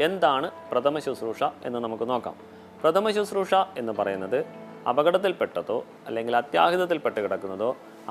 എന്താണ് പ്രഥമ ശുശ്രൂഷ എന്ന് നമുക്ക് നോക്കാം. പ്രഥമ ശുശ്രൂഷ എന്ന് പറയുന്നത് അപകടത്തിൽപ്പെട്ടതോ അല്ലെങ്കിൽ അത്യാഹിതത്തിൽപ്പെട്ട് കിടക്കുന്നതോ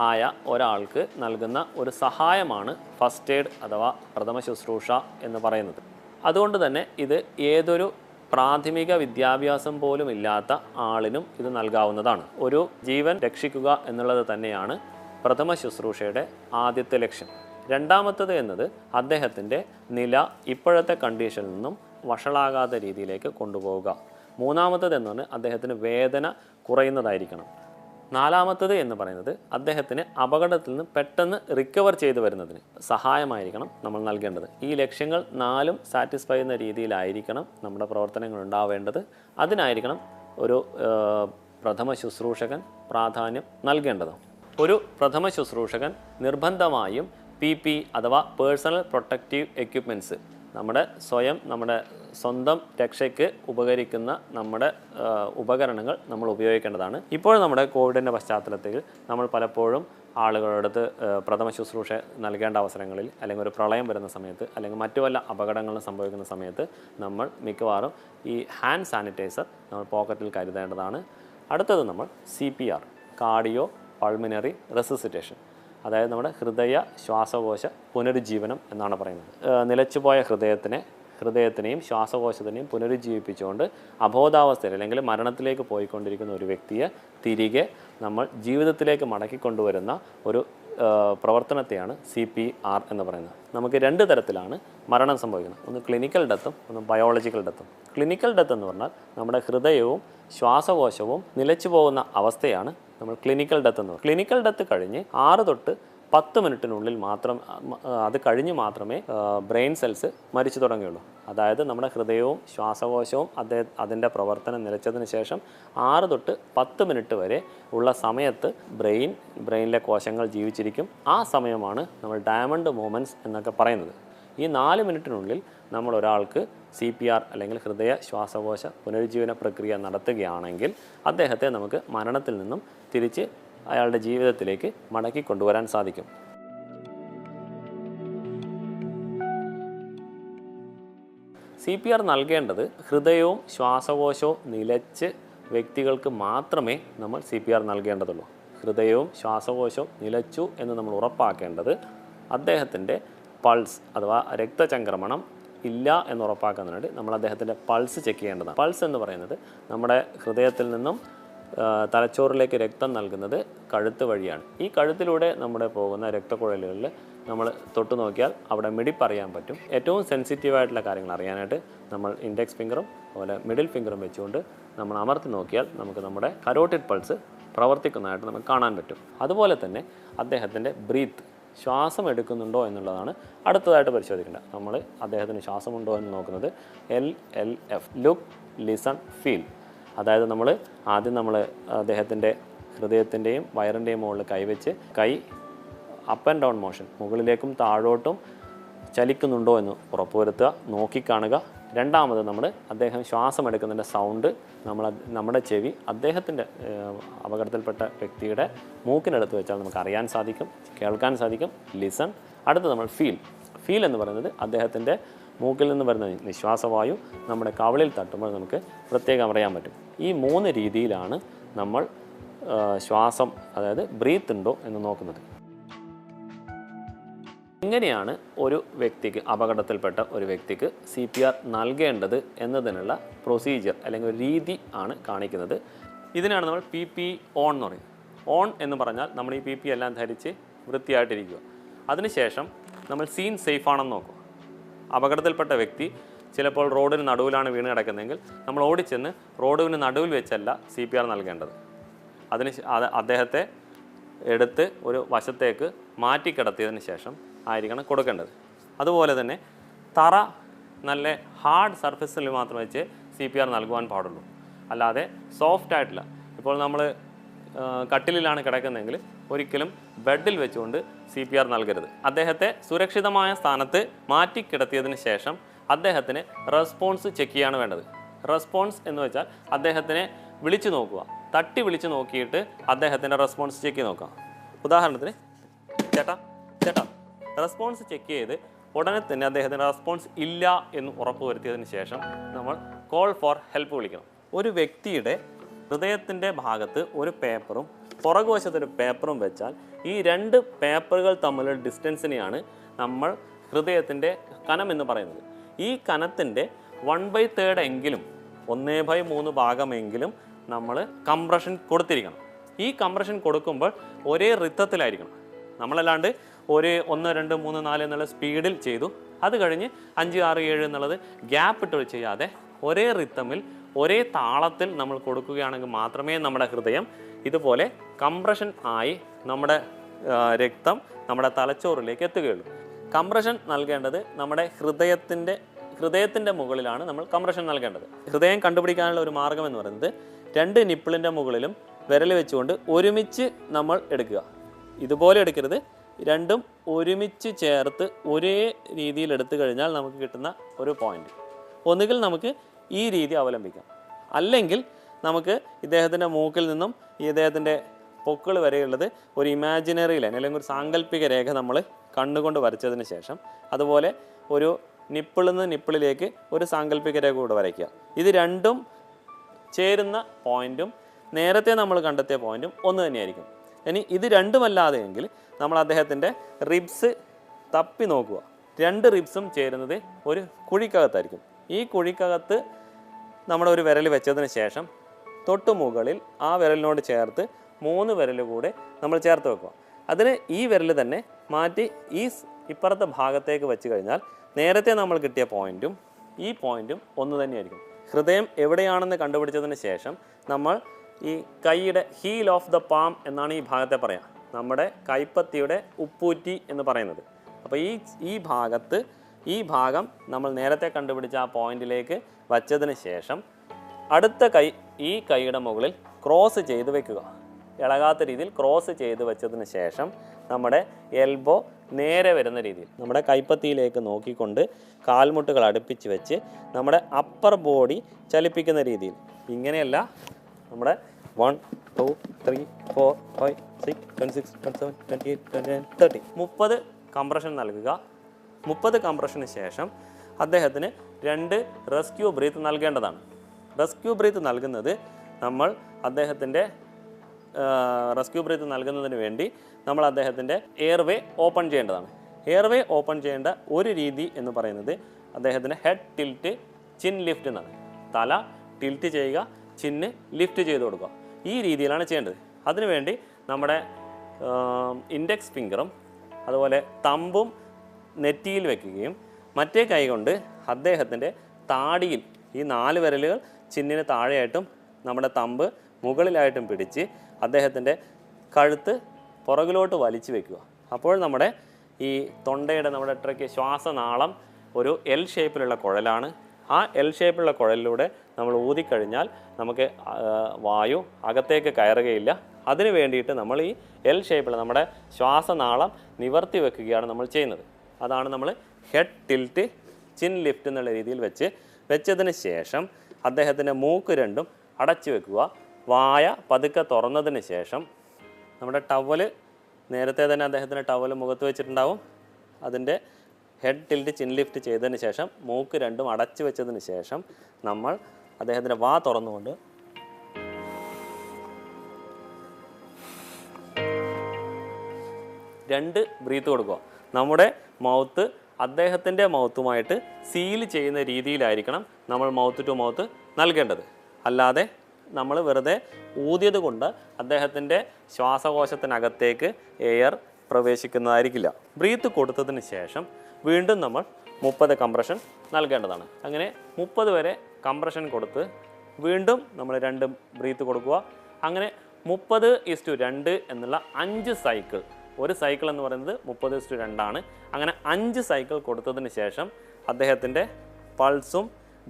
ആയ ഒരാൾക്ക് നൽകുന്ന ഒരു സഹായമാണ് ഫസ്റ്റ് എയ്ഡ് അഥവാ പ്രഥമ ശുശ്രൂഷ എന്ന് പറയുന്നത്. അതുകൊണ്ട് തന്നെ ഇത് ഏതൊരു പ്രാഥമിക വിദ്യാഭ്യാസം പോലും ഇല്ലാത്ത ആളിനും ഇത് നൽകാവുന്നതാണ്. ഒരു ജീവൻ രക്ഷിക്കുക എന്നുള്ളത് തന്നെയാണ് പ്രഥമ ശുശ്രൂഷയുടെ ആദ്യത്തെ ലക്ഷ്യം. രണ്ടാമത്തത് എന്നത് അദ്ദേഹത്തിൻ്റെ നില ഇപ്പോഴത്തെ കണ്ടീഷനിൽ നിന്നും വഷളാകാത്ത രീതിയിലേക്ക് കൊണ്ടുപോവുക. മൂന്നാമത്തത് എന്ന് പറഞ്ഞാൽ അദ്ദേഹത്തിന് വേദന കുറയുന്നതായിരിക്കണം. നാലാമത്തത് എന്ന് പറയുന്നത് അദ്ദേഹത്തിന് അപകടത്തിൽ നിന്ന് പെട്ടെന്ന് റിക്കവർ ചെയ്തു വരുന്നതിന് സഹായമായിരിക്കണം നമ്മൾ നൽകേണ്ടത്. ഈ ലക്ഷ്യങ്ങൾ നാലും സാറ്റിസ്ഫൈ ചെയ്യുന്ന രീതിയിലായിരിക്കണം നമ്മുടെ പ്രവർത്തനങ്ങൾ ഉണ്ടാവേണ്ടത്. അതിനായിരിക്കണം ഒരു പ്രഥമ ശുശ്രൂഷകൻ പ്രാധാന്യം നൽകേണ്ടത്. ഒരു പ്രഥമ ശുശ്രൂഷകൻ നിർബന്ധമായും PPE അഥവാ പേഴ്സണൽ പ്രൊട്ടക്റ്റീവ് എക്യുപ്മെൻറ്റ്സ്, നമ്മുടെ സ്വന്തം രക്ഷയ്ക്ക് ഉപകരിക്കുന്ന നമ്മുടെ ഉപകരണങ്ങൾ നമ്മൾ ഉപയോഗിക്കേണ്ടതാണ്. ഇപ്പോൾ നമ്മുടെ കോവിഡിൻ്റെ പശ്ചാത്തലത്തിൽ നമ്മൾ പലപ്പോഴും ആളുകളടുത്ത് പ്രഥമ ശുശ്രൂഷ നൽകേണ്ട അവസരങ്ങളിൽ അല്ലെങ്കിൽ ഒരു പ്രളയം വരുന്ന സമയത്ത് അല്ലെങ്കിൽ മറ്റു വല്ല അപകടങ്ങളും സംഭവിക്കുന്ന സമയത്ത് നമ്മൾ മിക്കവാറും ഈ ഹാൻഡ് സാനിറ്റൈസർ നമ്മൾ പോക്കറ്റിൽ കരുതേണ്ടതാണ്. അടുത്തത് നമ്മൾ CPR, കാർഡിയോ പൾമിനറി റെസിസിറ്റേഷൻ, അതായത് നമ്മുടെ ഹൃദയ ശ്വാസകോശ പുനരുജ്ജീവനം എന്നാണ് പറയുന്നത്. നിലച്ചുപോയ ഹൃദയത്തിനെയും ശ്വാസകോശത്തിനെയും പുനരുജ്ജീവിപ്പിച്ചുകൊണ്ട് അബോധാവസ്ഥയിൽ അല്ലെങ്കിൽ മരണത്തിലേക്ക് പോയിക്കൊണ്ടിരിക്കുന്ന ഒരു വ്യക്തിയെ തിരികെ നമ്മൾ ജീവിതത്തിലേക്ക് മടക്കിക്കൊണ്ടുവരുന്ന ഒരു പ്രവർത്തനത്തെയാണ് CPR എന്ന് പറയുന്നത്. നമുക്ക് രണ്ട് തരത്തിലാണ് മരണം സംഭവിക്കുന്നത്. ഒന്ന് ക്ലിനിക്കൽ ഡെത്തും ഒന്ന് ബയോളജിക്കൽ ഡെത്തും. ക്ലിനിക്കൽ ഡെത്ത് എന്ന് പറഞ്ഞാൽ നമ്മുടെ ഹൃദയവും ശ്വാസകോശവും നിലച്ചു പോകുന്ന അവസ്ഥയാണ് നമ്മൾ ക്ലിനിക്കൽ ഡെത്ത് എന്ന് പറയുന്നത്. ക്ലിനിക്കൽ ഡെത്ത് കഴിഞ്ഞ് 6 തൊട്ട് 10 മിനിറ്റിനുള്ളിൽ അത് കഴിഞ്ഞ് മാത്രമേ ബ്രെയിൻ സെൽസ് മരിച്ചു തുടങ്ങുകയുള്ളൂ. അതായത് നമ്മുടെ ഹൃദയവും ശ്വാസകോശവും അതിൻ്റെ പ്രവർത്തനം നിലച്ചതിന് ശേഷം 6 തൊട്ട് 10 മിനിറ്റ് വരെ ഉള്ള സമയത്ത് ബ്രെയിനിലെ കോശങ്ങൾ ജീവിച്ചിരിക്കും. ആ സമയമാണ് നമ്മൾ ഡയമണ്ട് മൂമെൻറ്റ്സ് എന്നൊക്കെ പറയുന്നത്. ഈ 4 മിനിറ്റിനുള്ളിൽ നമ്മൾ ഒരാൾക്ക് CPR അല്ലെങ്കിൽ ഹൃദയ ശ്വാസകോശ പുനരുജ്ജീവന പ്രക്രിയ നടത്തുകയാണെങ്കിൽ അദ്ദേഹത്തെ നമുക്ക് മരണത്തിൽ നിന്നും തിരിച്ച് അയാളുടെ ജീവിതത്തിലേക്ക് മടക്കി കൊണ്ടുവരാൻ സാധിക്കും. CPR നൽകേണ്ടത് ഹൃദയവും ശ്വാസകോശവും നിലച്ച് വ്യക്തികൾക്ക് മാത്രമേ നമ്മൾ CPR നൽകേണ്ടതുള്ളൂ. ഹൃദയവും ശ്വാസകോശവും നിലച്ചു എന്ന് നമ്മൾ ഉറപ്പാക്കേണ്ടത് അദ്ദേഹത്തിൻ്റെ പൾസ് അഥവാ രക്തചംക്രമണം ഇല്ല എന്ന് ഉറപ്പാക്കുന്നതിനായിട്ട് നമ്മൾ അദ്ദേഹത്തിൻ്റെ പൾസ് ചെക്ക് ചെയ്യേണ്ടതാണ്. പൾസ് എന്ന് പറയുന്നത് നമ്മുടെ ഹൃദയത്തിൽ നിന്നും തലച്ചോറിലേക്ക് രക്തം നൽകുന്നത് കഴുത്ത് വഴിയാണ്. ഈ കഴുത്തിലൂടെ നമ്മുടെ പോകുന്ന രക്തക്കുഴലുകളിൽ നമ്മൾ തൊട്ടു നോക്കിയാൽ അവിടെ മിടിപ്പ് അറിയാൻ പറ്റും. ഏറ്റവും സെൻസിറ്റീവായിട്ടുള്ള കാര്യങ്ങൾ അറിയാനായിട്ട് നമ്മൾ ഇൻഡെക്സ് ഫിംഗറും അതുപോലെ മിഡിൽ ഫിംഗറും വെച്ചുകൊണ്ട് നമ്മൾ അമർത്തി നോക്കിയാൽ നമുക്ക് നമ്മുടെ കരോട്ടിഡ് പൾസ് പ്രവർത്തിക്കുന്നതായിട്ട് നമുക്ക് കാണാൻ പറ്റും. അതുപോലെ തന്നെ അദ്ദേഹത്തിൻ്റെ ബ്രീത്ത്, ശ്വാസം എടുക്കുന്നുണ്ടോ എന്നുള്ളതാണ് അടുത്തതായിട്ട് പരിശോധിക്കേണ്ടത്. നമ്മൾ അദ്ദേഹത്തിന് ശ്വാസമുണ്ടോ എന്ന് നോക്കുന്നത് LLF, ലുക്ക്, ലിസൺ, ഫീൽ. അതായത് ആദ്യം നമ്മൾ അദ്ദേഹത്തിൻ്റെ ഹൃദയത്തിൻ്റെയും വയറിൻ്റെയും മുകളിൽ കൈവച്ച് കൈ അപ്പ് ആൻഡ് ഡൗൺ മോഷൻ മുകളിലേക്കും താഴോട്ടും ചലിക്കുന്നുണ്ടോ എന്ന് ഉറപ്പുവരുത്തുക, നോക്കിക്കാണുക. രണ്ടാമത് അദ്ദേഹം ശ്വാസം എടുക്കുന്നതിൻ്റെ സൗണ്ട് നമ്മുടെ ചെവി അദ്ദേഹത്തിൻ്റെ അപകടത്തിൽപ്പെട്ട വ്യക്തിയുടെ മൂക്കിനടുത്ത് വെച്ചാൽ നമുക്ക് അറിയാൻ സാധിക്കും, കേൾക്കാൻ സാധിക്കും. ലിസൺ. അടുത്ത് നമ്മൾ ഫീൽ എന്ന് പറയുന്നത് അദ്ദേഹത്തിൻ്റെ മൂക്കിൽ നിന്ന് വരുന്ന നിശ്വാസവായു നമ്മുടെ കവിളിൽ തട്ടുമ്പോൾ നമുക്ക് പ്രത്യേകം അറിയാൻ പറ്റും. ഈ 3 രീതിയിലാണ് നമ്മൾ ശ്വാസം അതായത് ബ്രീത്ത് ഉണ്ടോ എന്ന് നോക്കുന്നത്. എങ്ങനെയാണ് ഒരു വ്യക്തിക്ക് അപകടത്തിൽപ്പെട്ട ഒരു വ്യക്തിക്ക് CPR നൽകേണ്ടത് എന്നതിനുള്ള പ്രൊസീജിയർ അല്ലെങ്കിൽ ഒരു രീതി ആണ് കാണിക്കുന്നത്. ഇതിനാണ് നമ്മൾ PPE ഓൺ എന്ന് പറയുന്നത്. ഓൺ എന്ന് പറഞ്ഞാൽ നമ്മൾ ഈ PPE എല്ലാം ധരിച്ച് വൃത്തിയായിട്ടിരിക്കുക. അതിനുശേഷം നമ്മൾ സീൻ സേഫ് ആണെന്ന് നോക്കുക. അപകടത്തിൽപ്പെട്ട വ്യക്തി ചിലപ്പോൾ റോഡിന് നടുവിലാണ് വീണ് കിടക്കുന്നതെങ്കിൽ നമ്മൾ ഓടിച്ചെന്ന് റോഡിന് നടുവിൽ വെച്ചല്ല CPR നൽകേണ്ടത്. അദ്ദേഹത്തെ എടുത്ത് ഒരു വശത്തേക്ക് മാറ്റിക്കിടത്തിയതിന് ശേഷം ആയിരിക്കണം കൊടുക്കേണ്ടത്. അതുപോലെ തന്നെ തറ നല്ല ഹാർഡ് സർഫസിൽ മാത്രം വെച്ച് CPR നൽകുവാൻ പാടുള്ളൂ. അല്ലാതെ സോഫ്റ്റ് ആയിട്ടില്ല. ഇപ്പോൾ നമ്മൾ കട്ടിലിലാണ് കിടക്കുന്നതെങ്കിൽ ഒരിക്കലും ബെഡിൽ വെച്ചുകൊണ്ട് CPR നൽകരുത്. അദ്ദേഹത്തെ സുരക്ഷിതമായ സ്ഥാനത്ത് മാറ്റിക്കിടത്തിയതിന് ശേഷം അദ്ദേഹത്തിന് റെസ്പോൺസ് ചെക്ക് ചെയ്യാണ് വേണ്ടത്. റെസ്പോൺസ് എന്ന് വെച്ചാൽ അദ്ദേഹത്തിനെ വിളിച്ചു നോക്കുക, തട്ടി വിളിച്ചു നോക്കിയിട്ട് അദ്ദേഹത്തിൻ്റെ റെസ്പോൺസ് ചെക്ക് ചെയ്ത് നോക്കുക. ഉദാഹരണത്തിന് ചേട്ടാ റെസ്പോൺസ് ചെക്ക് ചെയ്ത് ഉടനെ തന്നെ അദ്ദേഹത്തിന് റെസ്പോൺസ് ഇല്ല എന്ന് ഉറപ്പുവരുത്തിയതിന് ശേഷം നമ്മൾ കോൾ ഫോർ ഹെൽപ്പ് വിളിക്കണം. ഒരു വ്യക്തിയുടെ ഹൃദയത്തിൻ്റെ ഭാഗത്ത് ഒരു പേപ്പറും പുറകുവശത്തൊരു പേപ്പറും വെച്ചാൽ ഈ 2 പേപ്പറുകൾ തമ്മിലുള്ള ഡിസ്റ്റൻസിനെയാണ് നമ്മൾ ഹൃദയത്തിൻ്റെ കനം എന്ന് പറയുന്നത്. ഈ കനത്തിൻ്റെ 1/3 എങ്കിലും 1/3 ഭാഗമെങ്കിലും നമ്മൾ കംപ്രഷൻ കൊടുത്തിരിക്കണം. ഈ കംപ്രഷൻ കൊടുക്കുമ്പോൾ ഒരേ റിത്തത്തിലായിരിക്കണം. നമ്മളല്ലാണ്ട് 1, 2, 3, 4 എന്നുള്ള സ്പീഡിൽ ചെയ്തു, അത് കഴിഞ്ഞ് 5, 6, 7 എന്നുള്ളത് ഗ്യാപ്പ് ഇട്ട് ചെയ്യാതെ ഒരേ റിത്തമിൽ ഒരേ താളത്തിൽ നമ്മൾ കൊടുക്കുകയാണെങ്കിൽ മാത്രമേ നമ്മുടെ ഹൃദയം ഇതുപോലെ കംപ്രഷൻ ആയി നമ്മുടെ രക്തം നമ്മുടെ തലച്ചോറിലേക്ക് എത്തുകയുള്ളൂ. കംപ്രഷൻ നൽകേണ്ടത് നമ്മുടെ ഹൃദയത്തിൻ്റെ മുകളിലാണ് നമ്മൾ കംപ്രഷൻ നൽകേണ്ടത്. ഹൃദയം കണ്ടുപിടിക്കാനുള്ള ഒരു മാർഗം എന്ന് പറയുന്നത് 2 നിപ്പിളിൻ്റെ മുകളിലും വിരൽ വെച്ചുകൊണ്ട് ഒരുമിച്ച് നമ്മൾ എടുക്കുക. ഇതുപോലെ എടുക്കരുത്, രണ്ടും ഒരുമിച്ച് ചേർത്ത് ഒരേ രീതിയിൽ എടുത്തു കഴിഞ്ഞാൽ നമുക്ക് കിട്ടുന്ന ഒരു പോയിന്റ്. ഒന്നുകിൽ നമുക്ക് ഈ രീതി അവലംബിക്കാം, അല്ലെങ്കിൽ നമുക്ക് ഇദ്ദേഹത്തിൻ്റെ മൂക്കിൽ നിന്നും ഇദ്ദേഹത്തിൻ്റെ പൊക്കിൾ വരെയുള്ളത് ഒരു ഇമാജിനറി ലൈൻ അല്ലെങ്കിൽ ഒരു സാങ്കല്പിക രേഖ നമ്മൾ കണ്ണുകൊണ്ട് വരച്ചതിന് ശേഷം അതുപോലെ ഒരു നിപ്പിളിൽ നിന്ന് നിപ്പിളിലേക്ക് ഒരു സാങ്കല്പിക രേഖ കൂടെ വരയ്ക്കുക. ഇത് രണ്ടും ചേരുന്ന പോയിന്റും നേരത്തെ നമ്മൾ കണ്ടെത്തിയ പോയിന്റും ഒന്ന് തന്നെയായിരിക്കും. ഇനി ഇത് രണ്ടുമല്ലാതെ എങ്കിൽ നമ്മൾ അദ്ദേഹത്തിൻ്റെ റിബ്സ് തപ്പി നോക്കുക. 2 റിബ്സും ചേരുന്നത് ഒരു കുഴിക്കകത്തായിരിക്കും. ഈ കുഴിക്കകത്ത് നമ്മുടെ ഒരു വിരൽ വെച്ചതിന് ശേഷം തൊട്ട് മുകളിൽ ആ വിരലിനോട് ചേർത്ത് 3 വിരൽ കൂടെ നമ്മൾ ചേർത്ത് വെക്കുക. അതിന് ഈ വിരൽ തന്നെ മാറ്റി ഇപ്പുറത്തെ ഭാഗത്തേക്ക് വെച്ച് കഴിഞ്ഞാൽ നേരത്തെ നമ്മൾ കിട്ടിയ പോയിന്റും ഈ പോയിന്റും ഒന്ന് തന്നെയായിരിക്കും. ഹൃദയം എവിടെയാണെന്ന് കണ്ടുപിടിച്ചതിന് ശേഷം നമ്മൾ ഈ കൈയുടെ ഹീൽ ഓഫ് ദ പാം എന്നാണ് ഈ ഭാഗത്തെ പറയാം, നമ്മുടെ കൈപ്പത്തിയുടെ ഉപ്പൂറ്റി എന്ന് പറയുന്നത്. അപ്പോൾ ഈ ഭാഗം നമ്മൾ നേരത്തെ കണ്ടുപിടിച്ച ആ പോയിന്റിലേക്ക് വച്ചതിന് ശേഷം അടുത്ത കൈ ഈ കൈയുടെ മുകളിൽ ക്രോസ് ചെയ്ത് വെക്കുക. ഇളകാത്ത രീതിയിൽ ക്രോസ് ചെയ്ത് വെച്ചതിന് ശേഷം നമ്മുടെ എൽബോ നേരെ വരുന്ന രീതിയിൽ നമ്മുടെ കൈപ്പത്തിയിലേക്ക് നോക്കിക്കൊണ്ട് കാൽമുട്ടുകൾ അടുപ്പിച്ച് വെച്ച് നമ്മുടെ അപ്പർ ബോഡി ചലിപ്പിക്കുന്ന രീതിയിൽ. ഇങ്ങനെയല്ല, നമ്മുടെ 1, 2, 3, 4, 5, 6, 26, 27, 28, 29, 30 30 കംപ്രഷൻ നൽകുക. 30 കംപ്രഷന് ശേഷം അദ്ദേഹത്തിന് 2 റെസ്ക്യൂ ബ്രീത്ത് നൽകേണ്ടതാണ്. റെസ്ക്യൂ ബ്രീത്ത് നൽകുന്നത് നമ്മൾ അദ്ദേഹത്തിൻ്റെ റെസ്ക്യൂ ബ്രീത്ത് നൽകുന്നതിന് വേണ്ടി നമ്മൾ അദ്ദേഹത്തിൻ്റെ എയർവേ ഓപ്പൺ ചെയ്യേണ്ടതാണ്. എയർവേ ഓപ്പൺ ചെയ്യേണ്ട ഒരു രീതി എന്ന് പറയുന്നത് അദ്ദേഹത്തിൻ്റെ ഹെഡ് ടിൽറ്റ് ചിൻ ലിഫ്റ്റ് എന്നാണ്. തല ടിൽറ്റ് ചെയ്യുക, ചിന്ന് ലിഫ്റ്റ് ചെയ്ത് കൊടുക്കുക. ഈ രീതിയിലാണ് ചെയ്യേണ്ടത്. അതിനുവേണ്ടി നമ്മുടെ ഇൻഡെക്സ് ഫിംഗറും അതുപോലെ തമ്പും നെറ്റിയിൽ വയ്ക്കുകയും മറ്റേ കൈ കൊണ്ട് അദ്ദേഹത്തിൻ്റെ താടിയിൽ ഈ 4 വിരലുകൾ ചിന്നിന് താഴെയായിട്ടും നമ്മുടെ തമ്പ് മുകളിലായിട്ടും പിടിച്ച് അദ്ദേഹത്തിൻ്റെ കഴുത്ത് പുറകിലോട്ട് വലിച്ചു വെക്കുക. അപ്പോൾ നമ്മുടെ ഈ തൊണ്ടയുടെ നമ്മുടെ ശ്വാസനാളം ഒരു എൽ ഷേപ്പിലുള്ള കുഴലാണ്. ആ എൽ ഷേപ്പിലുള്ള കുഴലിലൂടെ നമ്മൾ ഊതിക്കഴിഞ്ഞാൽ നമുക്ക് വായു അകത്തേക്ക് കയറുകയില്ല. അതിന് വേണ്ടിയിട്ട് നമ്മൾ ഈ എൽ ഷേപ്പിലുള്ള നമ്മുടെ ശ്വാസനാളം നിവർത്തി വെക്കുകയാണ് നമ്മൾ ചെയ്യുന്നത്. അതാണ് നമ്മൾ ഹെഡ് ടിൽറ്റ് ചിൻ ലിഫ്റ്റ് എന്നുള്ള രീതിയിൽ വെച്ചതിന് ശേഷം അദ്ദേഹത്തിൻ്റെ മൂക്ക് രണ്ടും അടച്ചു വെക്കുക. വായ പതുക്കെ തുറന്നതിന് ശേഷം നമ്മുടെ ടവല് നേരത്തെ തന്നെ അദ്ദേഹത്തിൻ്റെ ടവല് മുഖത്ത് വെച്ചിട്ടുണ്ടാവും. അതിൻ്റെ ഹെഡ് ടിൽറ്റ് ചിൻ ലിഫ്റ്റ് ചെയ്തതിന് ശേഷം മൂക്ക് രണ്ടും അടച്ചു വെച്ചതിന് ശേഷം നമ്മൾ അദ്ദേഹത്തിൻ്റെ വാ തുറന്നുകൊണ്ട് രണ്ട് ബ്രീത്ത് കൊടുക്കുക. നമ്മുടെ മൗത്ത് അദ്ദേഹത്തിൻ്റെ മൗത്തുമായിട്ട് സീൽ ചെയ്യുന്ന രീതിയിലായിരിക്കണം നമ്മൾ മൗത്ത് ടു മൗത്ത് നൽകേണ്ടത്. അല്ലാതെ നമ്മൾ വെറുതെ ഊതിയത് കൊണ്ട് അദ്ദേഹത്തിൻ്റെ ശ്വാസകോശത്തിനകത്തേക്ക് എയർ പ്രവേശിക്കുന്നതായിരിക്കില്ല. ബ്രീത്ത് കൊടുത്തതിന് ശേഷം വീണ്ടും നമ്മൾ 30 കംപ്രഷൻ നൽകേണ്ടതാണ്. അങ്ങനെ 30 വരെ കംപ്രഷൻ കൊടുത്ത് വീണ്ടും നമ്മൾ 2 ബ്രീത്ത് കൊടുക്കുക. അങ്ങനെ 30:2 എന്നുള്ള 5 സൈക്കിൾ, ഒരു സൈക്കിൾ എന്ന് പറയുന്നത് 30:2 ആണ്. അങ്ങനെ 5 സൈക്കിൾ കൊടുത്തതിന് ശേഷം അദ്ദേഹത്തിൻ്റെ പൾസും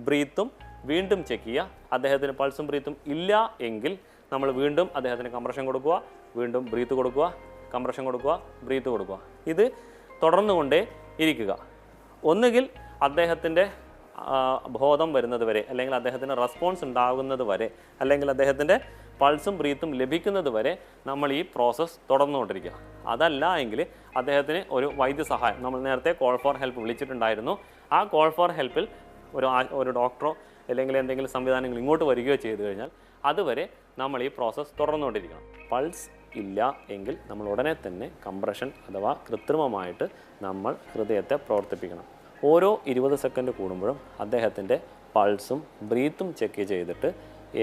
ബ്രീത്തും വീണ്ടും ചെക്ക് ചെയ്യുക. അദ്ദേഹത്തിന് പൾസും ബ്രീത്തും ഇല്ല എങ്കിൽ നമ്മൾ വീണ്ടും അദ്ദേഹത്തിന് കംപ്രഷൻ കൊടുക്കുക, വീണ്ടും ബ്രീത്ത് കൊടുക്കുക, കംപ്രഷൻ കൊടുക്കുക, ബ്രീത്ത് കൊടുക്കുക. ഇത് തുടർന്നുകൊണ്ടേ ഇരിക്കുക. ഒന്നുകിൽ അദ്ദേഹത്തിൻ്റെ ബോധം വരുന്നത് വരെ, അല്ലെങ്കിൽ അദ്ദേഹത്തിന് റെസ്പോൺസ് ഉണ്ടാകുന്നത് വരെ, അല്ലെങ്കിൽ അദ്ദേഹത്തിൻ്റെ പൾസും ബ്രീത്തും ലഭിക്കുന്നത് വരെ നമ്മൾ ഈ പ്രോസസ്സ് തുടർന്നുകൊണ്ടിരിക്കുക. അതല്ല എങ്കിൽ അദ്ദേഹത്തിന് ഒരു വൈദ്യസഹായം, നമ്മൾ നേരത്തെ കോൾ ഫോർ ഹെൽപ്പ് വിളിച്ചിട്ടുണ്ടായിരുന്നു. ആ കോൾ ഫോർ ഹെൽപ്പിൽ ഒരു ഡോക്ടറോ അല്ലെങ്കിൽ എന്തെങ്കിലും സംവിധാനങ്ങൾ ഇങ്ങോട്ട് വരികയോ ചെയ്തു കഴിഞ്ഞാൽ അതുവരെ നമ്മൾ ഈ പ്രോസസ്സ് തുടർന്നുകൊണ്ടിരിക്കണം. പൾസ് ഇല്ല എങ്കിൽ നമ്മൾ ഉടനെ തന്നെ കംപ്രഷൻ അഥവാ കൃത്രിമമായിട്ട് നമ്മൾ ഹൃദയത്തെ പ്രവർത്തിപ്പിക്കണം. ഓരോ 20 സെക്കൻഡ് കൂടുമ്പോഴും അദ്ദേഹത്തിൻ്റെ പൾസും ബ്രീത്തും ചെക്ക് ചെയ്തിട്ട്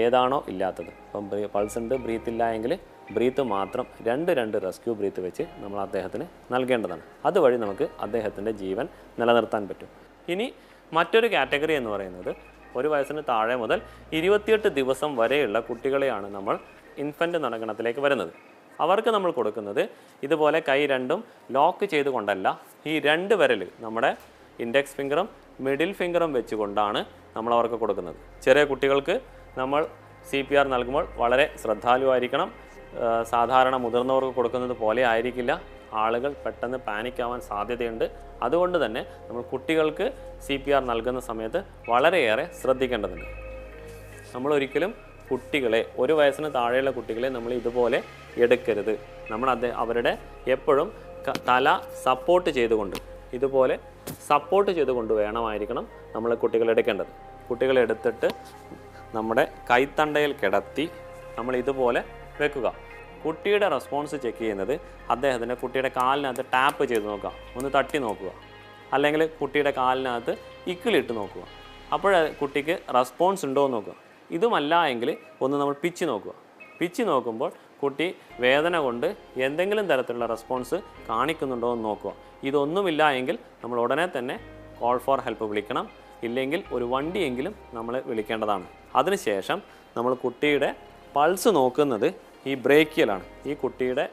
ഏതാണോ ഇല്ലാത്തത്, ഇപ്പം പൾസ് ഉണ്ട് ബ്രീത്ത് ഇല്ല എങ്കിൽ ബ്രീത്ത് മാത്രം രണ്ട് റെസ്ക്യൂ ബ്രീത്ത് വെച്ച് നമ്മൾ അദ്ദേഹത്തിന് നൽകേണ്ടതാണ്. അതുവഴി നമുക്ക് അദ്ദേഹത്തിൻ്റെ ജീവൻ നിലനിർത്താൻ പറ്റും. ഇനി മറ്റൊരു കാറ്റഗറി എന്ന് പറയുന്നത് 1 വയസ്സിന് താഴെ മുതൽ 28 ദിവസം വരെയുള്ള കുട്ടികളെയാണ് നമ്മൾ ഇൻഫൻറ്റ് നടക്കണത്തിലേക്ക് വരുന്നത്. അവർക്ക് നമ്മൾ കൊടുക്കുന്നത് ഇതുപോലെ കൈ രണ്ടും ലോക്ക് ചെയ്തുകൊണ്ടല്ല, ഈ 2 വിരൽ നമ്മുടെ ഇൻഡെക്സ് ഫിംഗറും മിഡിൽ ഫിംഗറും വെച്ചുകൊണ്ടാണ് നമ്മൾ അവർക്ക് കൊടുക്കുന്നത്. ചെറിയ കുട്ടികൾക്ക് നമ്മൾ CPR നൽകുമ്പോൾ വളരെ ശ്രദ്ധാലുവായിരിക്കണം. സാധാരണ മുതിർന്നവർക്ക് കൊടുക്കുന്നത് പോലെ ആയിരിക്കില്ല. ആളുകൾ പെട്ടെന്ന് പാനിക് ആവാൻ സാധ്യതയുണ്ട്. അതുകൊണ്ട് തന്നെ നമ്മൾ കുട്ടികൾക്ക് CPR നൽകുന്ന സമയത്ത് വളരെയേറെ ശ്രദ്ധിക്കേണ്ടതുണ്ട്. നമ്മളൊരിക്കലും കുട്ടികളെ 1 വയസ്സിന് താഴെയുള്ള കുട്ടികളെ നമ്മൾ ഇതുപോലെ എടുക്കരുത്. നമ്മൾ അവരുടെ എപ്പോഴും തല സപ്പോർട്ട് ചെയ്തുകൊണ്ട് ഇതുപോലെ സപ്പോർട്ട് ചെയ്തുകൊണ്ട് വേണമായിരിക്കണം നമ്മൾ കുട്ടികളെ എടുക്കേണ്ടത്. കുട്ടികളെ എടുത്തിട്ട് നമ്മുടെ കൈത്തണ്ടയിൽ കിടത്തി നമ്മൾ ഇതുപോലെ വെക്കുക. കുട്ടിയുടെ റെസ്പോൺസ് ചെക്ക് ചെയ്യുന്നത് അദ്ദേഹത്തിൻ്റെ കുട്ടിയുടെ കാലിനകത്ത് ടാപ്പ് ചെയ്ത് നോക്കുക, ഒന്ന് തട്ടി നോക്കുക, അല്ലെങ്കിൽ കുട്ടിയുടെ കാലിനകത്ത് ഇക്കിളിട്ട് നോക്കുക. അപ്പോൾ കുട്ടിക്ക് റെസ്പോൺസ് ഉണ്ടോ എന്ന് നോക്കുക. ഇതുമല്ല എങ്കിൽ ഒന്ന് നമ്മൾ പിച്ച് നോക്കുക. പിച്ച് നോക്കുമ്പോൾ കുട്ടി വേദന കൊണ്ട് എന്തെങ്കിലും തരത്തിലുള്ള റെസ്പോൺസ് കാണിക്കുന്നുണ്ടോ എന്ന് നോക്കുക. ഇതൊന്നുമില്ല എങ്കിൽ നമ്മൾ ഉടനെ തന്നെ കോൾ ഫോർ ഹെൽപ്പ് വിളിക്കണം. ഇല്ലെങ്കിൽ ഒരു വണ്ടിയെങ്കിലും നമ്മൾ വിളിക്കേണ്ടതാണ്. അതിനുശേഷം നമ്മൾ കുട്ടിയുടെ പൾസ് നോക്കുന്നത് ഈ ബ്രേക്കിയലാണ്. ഈ കുട്ടിയുടെ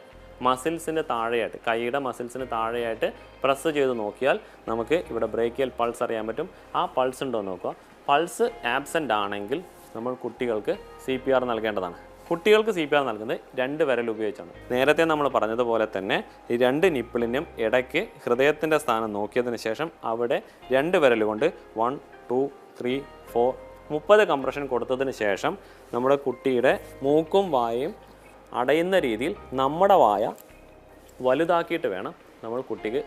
മസിൽസിൻ്റെ താഴെയായിട്ട്, കൈയുടെ മസിൽസിന് താഴെയായിട്ട് പ്രസ് ചെയ്ത് നോക്കിയാൽ നമുക്ക് ഇവിടെ ബ്രേക്കിയൽ പൾസ് അറിയാൻ പറ്റും. ആ പൾസ് ഉണ്ടോ എന്ന് നോക്കുക. പൾസ് ആബ്സെൻ്റ് ആണെങ്കിൽ നമ്മൾ കുട്ടികൾക്ക് CPR നൽകേണ്ടതാണ്. കുട്ടികൾക്ക് CPR നൽകുന്നത് 2 വിരൽ ഉപയോഗിച്ചാണ്. നേരത്തെ നമ്മൾ പറഞ്ഞതുപോലെ തന്നെ ഈ 2 നിപ്പിളിനും ഇടയ്ക്ക് ഹൃദയത്തിൻ്റെ സ്ഥാനം നോക്കിയതിന് ശേഷം അവിടെ 2 വിരൽ കൊണ്ട് 1 2 3 4 30 കംപ്രഷൻ കൊടുത്തതിന് ശേഷം നമ്മുടെ കുട്ടിയുടെ മൂക്കും വായയും അടയുന്ന രീതിയിൽ നമ്മുടെ വായ വലുതാക്കിയിട്ട് വേണം നമ്മൾ കുട്ടിക്ക്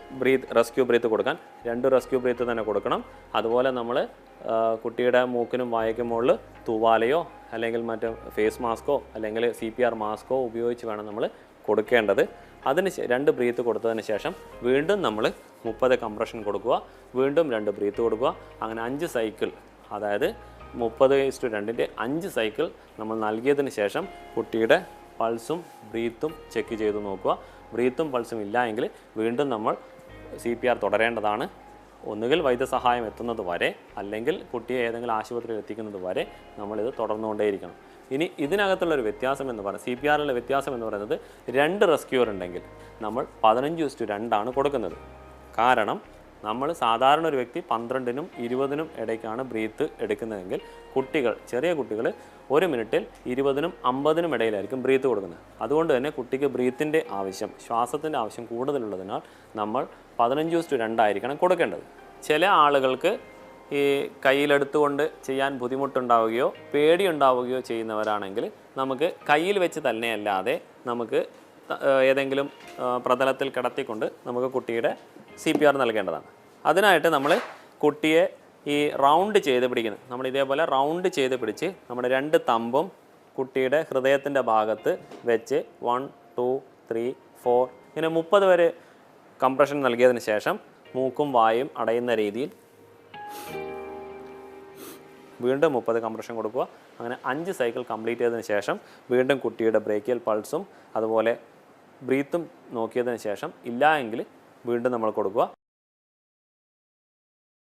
റെസ്ക്യൂ ബ്രീത്ത് കൊടുക്കാൻ. 2 റെസ്ക്യൂ ബ്രീത്ത് തന്നെ കൊടുക്കണം. അതുപോലെ നമ്മൾ കുട്ടിയുടെ മൂക്കിനും വായയ്ക്കും മുകളിൽ തൂവാലയോ അല്ലെങ്കിൽ മറ്റു ഫേസ് മാസ്കോ അല്ലെങ്കിൽ CPR മാസ്കോ ഉപയോഗിച്ച് വേണം നമ്മൾ കൊടുക്കേണ്ടത്. അതിന് 2 ബ്രീത്ത് കൊടുത്തതിന് ശേഷം വീണ്ടും നമ്മൾ 30 കംപ്രഷൻ കൊടുക്കുക, വീണ്ടും 2 ബ്രീത്ത് കൊടുക്കുക. അങ്ങനെ 5 സൈക്കിൾ, അതായത് 30:2 5 സൈക്കിൾ നമ്മൾ നൽകിയതിന് ശേഷം കുട്ടിയുടെ പൾസും ബ്രീത്തും ചെക്ക് ചെയ്ത് നോക്കുക. ബ്രീത്തും പൾസും ഇല്ല എങ്കിൽ വീണ്ടും നമ്മൾ CPR തുടരേണ്ടതാണ്. ഒന്നുകിൽ വൈദ്യസഹായം എത്തുന്നത് വരെ അല്ലെങ്കിൽ കുട്ടിയെ ഏതെങ്കിലും ആശുപത്രിയിൽ എത്തിക്കുന്നത് വരെ നമ്മളിത് തുടർന്നുകൊണ്ടേയിരിക്കണം. ഇനി ഇതിനകത്തുള്ളൊരു വ്യത്യാസം എന്ന് പറയുന്നത്, CPRലെ വ്യത്യാസം എന്ന് പറയുന്നത് 2 റെസ്ക്യൂർ ഉണ്ടെങ്കിൽ നമ്മൾ 15:2 കൊടുക്കുന്നത്. കാരണം നമ്മൾ സാധാരണ ഒരു വ്യക്തി 12നും 20നും ഇടയ്ക്കാണ് ബ്രീത്ത് എടുക്കുന്നതെങ്കിൽ ചെറിയ കുട്ടികൾ 1 മിനിറ്റിൽ 20നും 50നും ഇടയിലായിരിക്കും ബ്രീത്ത് കൊടുക്കുന്നത്. അതുകൊണ്ട് തന്നെ കുട്ടിക്ക് ബ്രീത്തിൻ്റെ ആവശ്യം, ശ്വാസത്തിൻ്റെ ആവശ്യം കൂടുതലുള്ളതിനാൽ നമ്മൾ 15:2 ആയിരിക്കണം കൊടുക്കേണ്ടത്. ചില ആളുകൾക്ക് ഈ കയ്യിലെടുത്തുകൊണ്ട് ചെയ്യാൻ ബുദ്ധിമുട്ടുണ്ടാവുകയോ പേടിയുണ്ടാവുകയോ ചെയ്യുന്നവരാണെങ്കിൽ നമുക്ക് കയ്യിൽ വെച്ച് തന്നെയല്ലാതെ നമുക്ക് ഏതെങ്കിലും പ്രതലത്തിൽ കിടത്തിക്കൊണ്ട് നമുക്ക് കുട്ടിയുടെ CPR നൽകേണ്ടതാണ്. അതിനായിട്ട് നമ്മൾ കുട്ടിയെ ഈ റൗണ്ട് ചെയ്ത് പിടിക്കുന്നത്, നമ്മൾ ഇതേപോലെ റൗണ്ട് ചെയ്ത് പിടിച്ച് നമ്മുടെ 2 തമ്പും കുട്ടിയുടെ ഹൃദയത്തിൻ്റെ ഭാഗത്ത് വെച്ച് 1 2 3 4 ഇങ്ങനെ 30 വരെ കംപ്രഷൻ നൽകിയതിന് ശേഷം മൂക്കും വായും അടയുന്ന രീതിയിൽ വീണ്ടും 30 കംപ്രഷൻ കൊടുക്കുക. അങ്ങനെ 5 സൈക്കിൾ കംപ്ലീറ്റ് ചെയ്തതിന് ശേഷം വീണ്ടും കുട്ടിയുടെ ബ്രേക്കിയൽ പൾസും അതുപോലെ ബ്രീത്തും നോക്കിയതിന് ശേഷം ഇല്ല എങ്കിൽ വീണ്ടും നമ്മൾ കൊടുക്കുക.